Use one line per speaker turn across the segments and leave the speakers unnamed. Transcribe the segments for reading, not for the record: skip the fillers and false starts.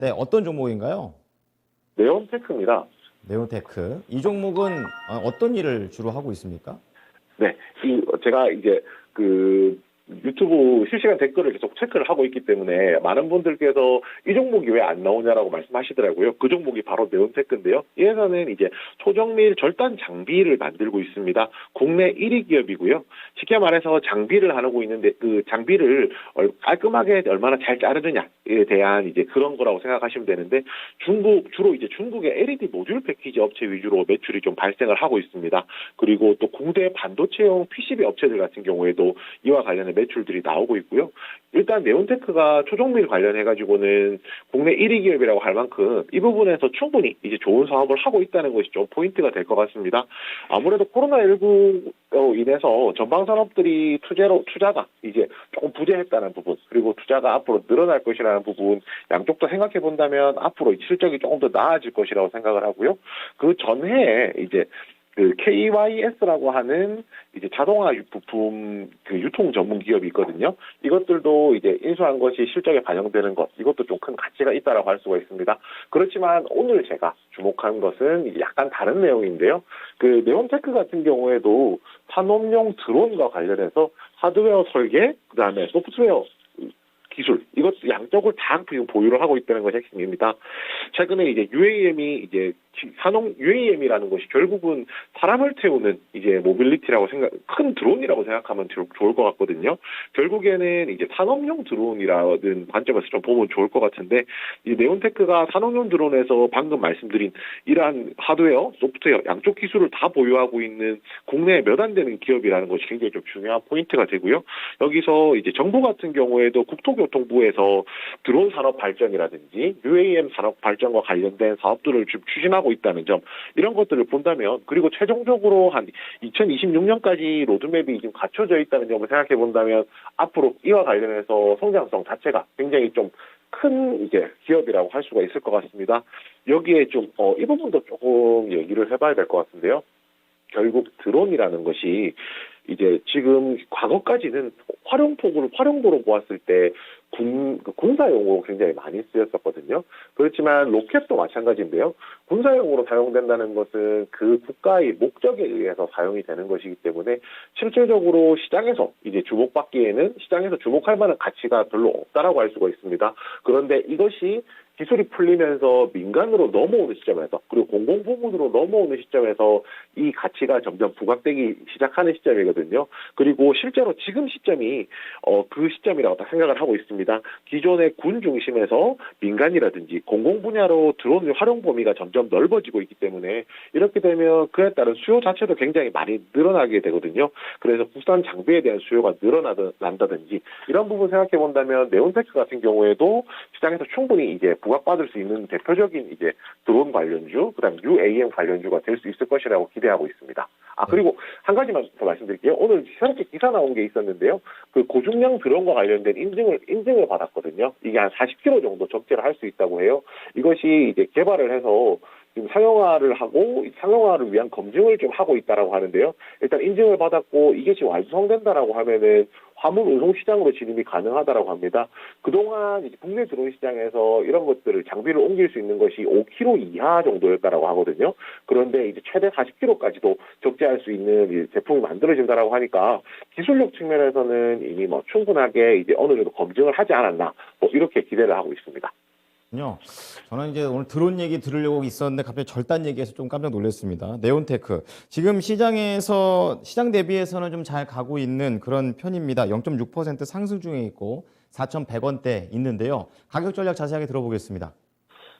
네, 어떤 종목인가요?
네온테크입니다.
네오테크. 이 종목은 어떤 일을 주로 하고 있습니까?
네, 제가 이제 그 유튜브 실시간 댓글을 계속 체크를 하고 있기 때문에 많은 분들께서 이 종목이 왜 안 나오냐라고 말씀하시더라고요. 그 종목이 바로 네온테크인데요. 이 회사는 이제 초정밀 절단 장비를 만들고 있습니다. 국내 1위 기업이고요. 쉽게 말해서 장비를 하고 있는데 그 장비를 깔끔하게 얼마나 잘 자르느냐에 대한 이제 그런 거라고 생각하시면 되는데 주로 이제 중국의 LED 모듈 패키지 업체 위주로 매출이 좀 발생을 하고 있습니다. 그리고 또 국내 반도체용 PCB 업체들 같은 경우에도 이와 관련해 매출들이 나오고 있고요. 일단 네온테크가 초정밀 관련해가지고는 국내 1위 기업이라고 할 만큼 이 부분에서 충분히 이제 좋은 사업을 하고 있다는 것이 좀 포인트가 될 것 같습니다. 아무래도 코로나19로 인해서 전방 산업들이 투자가 이제 조금 부재했다는 부분, 그리고 투자가 앞으로 늘어날 것이라는 부분, 양쪽 다 생각해 본다면 앞으로 실적이 조금 더 나아질 것이라고 생각을 하고요. 그 전해에 이제 그 KYS라고 하는 이제 자동화 부품 그 유통 전문 기업이 있거든요. 이것들도 이제 인수한 것이 실적에 반영되는 것, 이것도 좀 큰 가치가 있다라고 할 수가 있습니다. 그렇지만 오늘 제가 주목한 것은 약간 다른 내용인데요. 그 네온테크 같은 경우에도 산업용 드론과 관련해서 하드웨어 설계, 그다음에 소프트웨어 기술, 이것 양쪽을 다 보유를 하고 있다는 것이 핵심입니다. 최근에 이제 UAM이 이제 UAM이라는 것이 결국은 사람을 태우는 이제 모빌리티라고 큰 드론이라고 생각하면 좋을 것 같거든요. 결국에는 이제 산업용 드론이라는 관점에서 좀 보면 좋을 것 같은데, 이 네온테크가 산업용 드론에서 방금 말씀드린 이러한 하드웨어, 소프트웨어 양쪽 기술을 다 보유하고 있는 국내에 몇 안 되는 기업이라는 것이 굉장히 좀 중요한 포인트가 되고요. 여기서 이제 정부 같은 경우에도 국토교통부에서 드론 산업 발전이라든지 UAM 산업 발전과 관련된 사업들을 지금 추진하고 있다는 점, 이런 것들을 본다면, 그리고 최종적으로 한 2026년까지 로드맵이 지금 갖춰져 있다는 점을 생각해 본다면 앞으로 이와 관련해서 성장성 자체가 굉장히 좀 큰 이제 기업이라고 할 수가 있을 것 같습니다. 여기에 좀 이 부분도 조금 얘기를 해봐야 될 것 같은데요. 결국 드론이라는 것이 이제 지금 과거까지는 활용도로 보았을 때 군사용으로 굉장히 많이 쓰였었거든요. 그렇지만 로켓도 마찬가지인데요. 군사용으로 사용된다는 것은 그 국가의 목적에 의해서 사용이 되는 것이기 때문에 실질적으로 시장에서 이제 주목받기에는 시장에서 주목할 만한 가치가 별로 없다라고 할 수가 있습니다. 그런데 이것이 기술이 풀리면서 민간으로 넘어오는 시점에서, 그리고 공공부문으로 넘어오는 시점에서 이 가치가 점점 부각되기 시작하는 시점이거든요. 그리고 실제로 지금 시점이 그 시점이라고 생각을 하고 있습니다. 기존의 군 중심에서 민간이라든지 공공 분야로 드론의 활용 범위가 점점 넓어지고 있기 때문에 이렇게 되면 그에 따른 수요 자체도 굉장히 많이 늘어나게 되거든요. 그래서 국산 장비에 대한 수요가 늘어난다든지 이런 부분 생각해 본다면 네온테크 같은 경우에도 시장에서 충분히 이제 부각받을 수 있는 대표적인 이제 드론 관련주, 그다음 UAM 관련주가 될 수 있을 것이라고 기대하고 있습니다. 그리고 한 가지만 더 말씀드릴게요. 오늘 새롭게 기사 나온 게 있었는데요. 그 고중량 드론과 관련된 인증을 받았거든요. 이게 한 40kg 정도 적재를 할 수 있다고 해요. 이것이 이제 개발을 해서 지금 상용화를 하고 상용화를 위한 검증을 좀 하고 있다라고 하는데요. 일단 인증을 받았고 이게 지금 완성된다라고 하면은 화물 운송 시장으로 진입이 가능하다라고 합니다. 그동안 이제 국내 드론 시장에서 이런 것들을 장비를 옮길 수 있는 것이 5kg 이하 정도였다라고 하거든요. 그런데 이제 최대 40kg까지도 적재할 수 있는 제품이 만들어진다라고 하니까 기술력 측면에서는 이미 뭐 충분하게 이제 어느 정도 검증을 하지 않았나, 뭐 이렇게 기대를 하고 있습니다.
저는 이제 오늘 드론 얘기 들으려고 있었는데 갑자기 절단 얘기해서 좀 깜짝 놀랐습니다. 네온테크. 지금 시장 대비해서는 좀 잘 가고 있는 그런 편입니다. 0.6% 상승 중에 있고 4,100원대 있는데요. 가격 전략 자세하게 들어보겠습니다.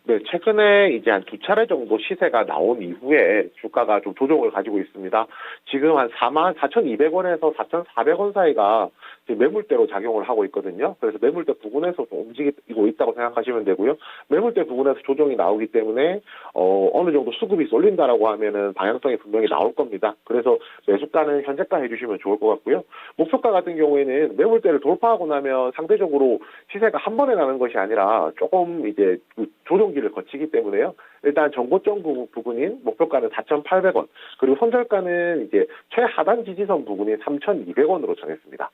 네, 최근에 이제 한 두 차례 정도 시세가 나온 이후에 주가가 좀 조정을 가지고 있습니다. 지금 한 44,200원에서 4,400원 사이가 지금 매물대로 작용을 하고 있거든요. 그래서 매물대 부근에서 좀 움직이고 있다고 생각하시면 되고요. 매물대 부근에서 조정이 나오기 때문에 어느 정도 수급이 쏠린다라고 하면은 방향성이 분명히 나올 겁니다. 그래서 매수가는 현재가 해주시면 좋을 것 같고요. 목표가 같은 경우에는 매물대를 돌파하고 나면 상대적으로 시세가 한 번에 나는 것이 아니라 조금 이제 조정기를 거치기 때문에요. 일단 전고점 부분인 목표가는 4,800원, 그리고 손절가는 이제 최하단 지지선 부분인 3,200원으로 정했습니다.